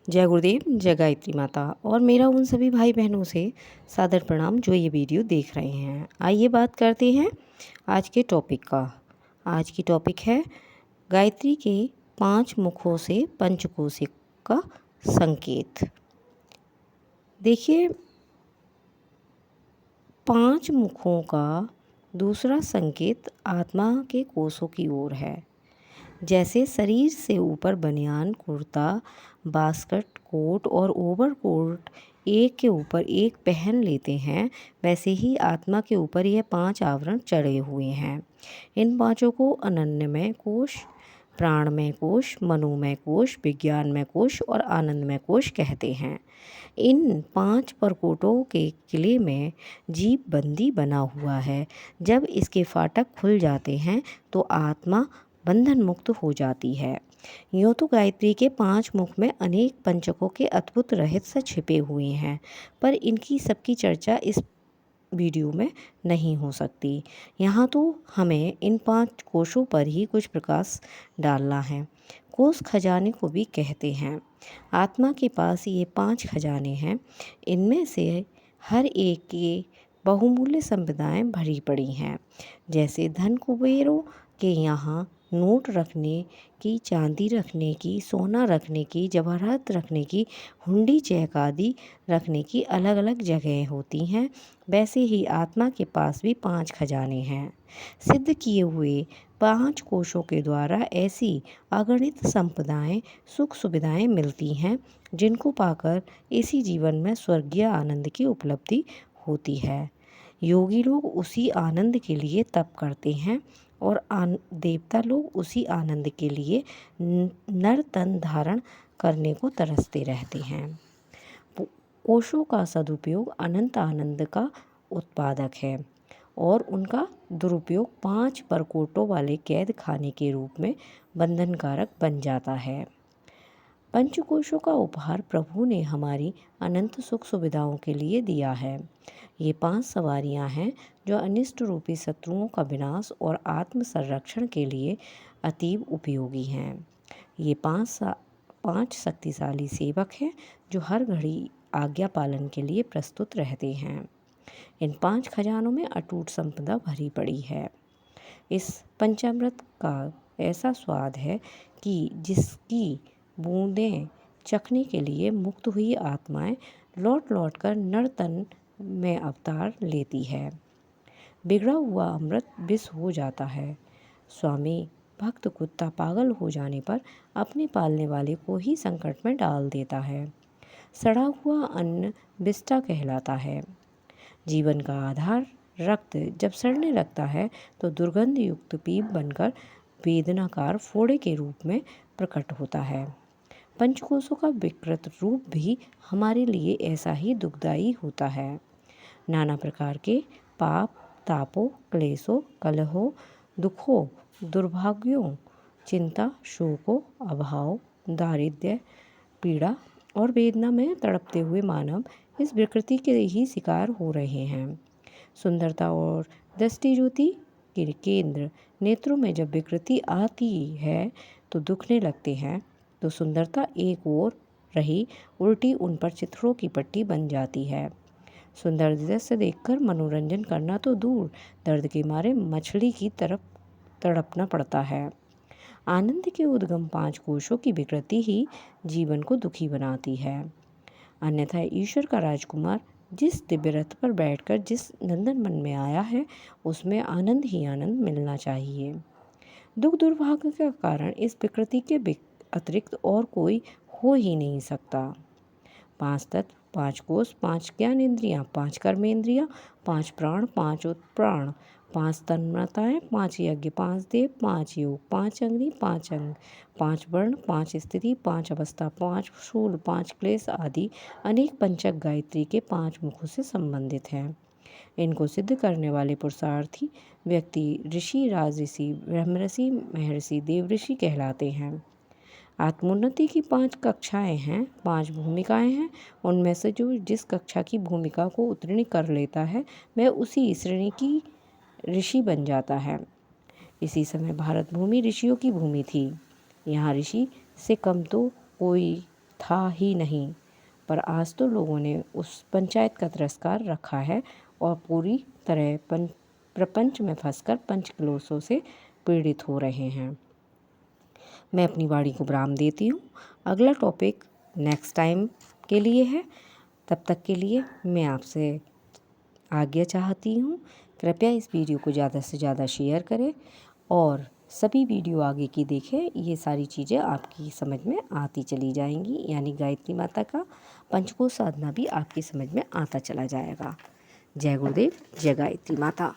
जय गुरुदेव, जय गायत्री माता और मेरा उन सभी भाई बहनों से सादर प्रणाम जो ये वीडियो देख रहे हैं। आइए बात करते हैं आज के टॉपिक का। आज की टॉपिक है गायत्री के 5 मुखों से पंचकोशिक का संकेत। देखिए, 5 मुखों का दूसरा संकेत आत्मा के कोषों की ओर है। जैसे शरीर से ऊपर बनियान, कुर्ता, बास्केट कोट और ओवरकोट एक के ऊपर एक पहन लेते हैं, वैसे ही आत्मा के ऊपर यह 5 आवरण चढ़े हुए हैं। इन पांचों को अनन्यमय कोश, प्राणमय कोश, मनोमय कोश, विज्ञानमय कोश और आनंदमय कोश कहते हैं। इन 5 परकोटों के किले में जीव बंदी बना हुआ है। जब इसके फाटक खुल जाते हैं तो आत्मा बंधन मुक्त हो जाती है। यूँ तो गायत्री के 5 मुख में अनेक पंचकों के अद्भुत रहस्य छिपे हुए हैं, पर इनकी सबकी चर्चा इस वीडियो में नहीं हो सकती। यहाँ तो हमें इन 5 कोशों पर ही कुछ प्रकाश डालना है। कोष खजाने को भी कहते हैं। आत्मा के पास ये 5 खजाने हैं। इनमें से हर एक के बहुमूल्य संपदाएं भरी पड़ी हैं। जैसे धन कुबेरों के यहाँ नोट रखने की, चांदी रखने की, सोना रखने की, जवाहरात रखने की, हुंडी चेक आदि रखने की अलग अलग जगहें होती हैं, वैसे ही आत्मा के पास भी 5 खजाने हैं। सिद्ध किए हुए 5 कोशों के द्वारा ऐसी अगणित संपदाएं, सुख सुविधाएं मिलती हैं, जिनको पाकर इसी जीवन में स्वर्गीय आनंद की उपलब्धि होती है। योगी लोग उसी आनंद के लिए तप करते हैं और देवता लोग उसी आनंद के लिए नर तन धारण करने को तरसते रहते हैं। कोशों का सदुपयोग अनंत आनंद का उत्पादक है और उनका दुरुपयोग 5 परकोटों वाले कैद खाने के रूप में बंधनकारक बन जाता है। पंचकोशों का उपहार प्रभु ने हमारी अनंत सुख सुविधाओं के लिए दिया है। ये 5 सवारियां हैं जो अनिष्ट रूपी शत्रुओं का विनाश और आत्म संरक्षण के लिए अतीव उपयोगी हैं। ये 5 शक्तिशाली सेवक हैं जो हर घड़ी आज्ञा पालन के लिए प्रस्तुत रहते हैं। इन 5 खजानों में अटूट संपदा भरी पड़ी है। इस पंचामृत का ऐसा स्वाद है कि जिसकी बूंदें चखने के लिए मुक्त हुई आत्माएं लौट लौट कर नर तन में अवतार लेती है। बिगड़ा हुआ अमृत विष हो जाता है। स्वामी भक्त कुत्ता पागल हो जाने पर अपने पालने वाले को ही संकट में डाल देता है। सड़ा हुआ अन्न विष्ठा कहलाता है। जीवन का आधार रक्त जब सड़ने लगता है तो दुर्गंध युक्त पीप बनकर वेदनाकार फोड़े के रूप में प्रकट होता है। पंचकोशों का विकृत रूप भी हमारे लिए ऐसा ही दुखदायी होता है। नाना प्रकार के पाप, तापों, क्लेशों, कलहों, दुखों, दुर्भाग्यों, चिंता, शोकों, अभाव, दारिद्र्य, पीड़ा और वेदना में तड़पते हुए मानव इस विकृति के ही शिकार हो रहे हैं। सुंदरता और दृष्टि ज्योति के केंद्र नेत्रों में जब विकृति आती है तो दुखने लगते हैं, तो सुंदरता एक ओर रही उल्टी उन पर चित्रों की पट्टी बन जाती है। सुंदर दृश्य देखकर मनोरंजन करना तो दूर, दर्द के मारे मछली की तरफ तड़पना पड़ता है। आनंद के उद्गम 5 कोशों की विकृति ही जीवन को दुखी बनाती है। अन्यथा ईश्वर का राजकुमार जिस दिव्य रथ पर बैठकर जिस नंदन मन में आया है, उसमें आनंद ही आनंद मिलना चाहिए। दुख दुर्भाग्य का कारण इस विकृति के अतिरिक्त और कोई हो ही नहीं सकता। 5 तत्व, 5 कोश, 5 ज्ञानेंद्रियाँ, 5 कर्मेंद्रियाँ, 5 प्राण, 5 उत्प्राण, 5 तन्मात्राएँ, 5 यज्ञ, 5 देव, 5 योग, 5 अग्नि, 5 अंग, 5 वर्ण, 5 स्थिति, 5 अवस्था, 5 शूल, 5 क्लेश आदि अनेक पंचक गायत्री के 5 मुखों से संबंधित हैं। इनको सिद्ध करने वाले पुरुषार्थी व्यक्ति ऋषि, राजऋषि, ब्रह्मऋषि, महर्षि, देवऋषि कहलाते हैं। आत्मोन्नति की 5 कक्षाएं हैं, 5 भूमिकाएं हैं। उनमें से जो जिस कक्षा की भूमिका को उत्तीर्ण कर लेता है वह उसी श्रेणी की ऋषि बन जाता है। इसी समय भारत भूमि ऋषियों की भूमि थी। यहाँ ऋषि से कम तो कोई था ही नहीं, पर आज तो लोगों ने उस पंचायत का तिरस्कार रखा है और पूरी तरह प्रपंच में फंसकर पंचक्लेशों से पीड़ित हो रहे हैं। मैं अपनी वाणी को विराम देती हूँ। अगला टॉपिक नेक्स्ट टाइम के लिए है। तब तक के लिए मैं आपसे आज्ञा चाहती हूँ। कृपया इस वीडियो को ज़्यादा से ज़्यादा शेयर करें और सभी वीडियो आगे की देखें। ये सारी चीज़ें आपकी समझ में आती चली जाएंगी, यानी गायत्री माता का पंचकोश साधना भी आपकी समझ में आता चला जाएगा। जय गुरुदेव, जय गायत्री माता।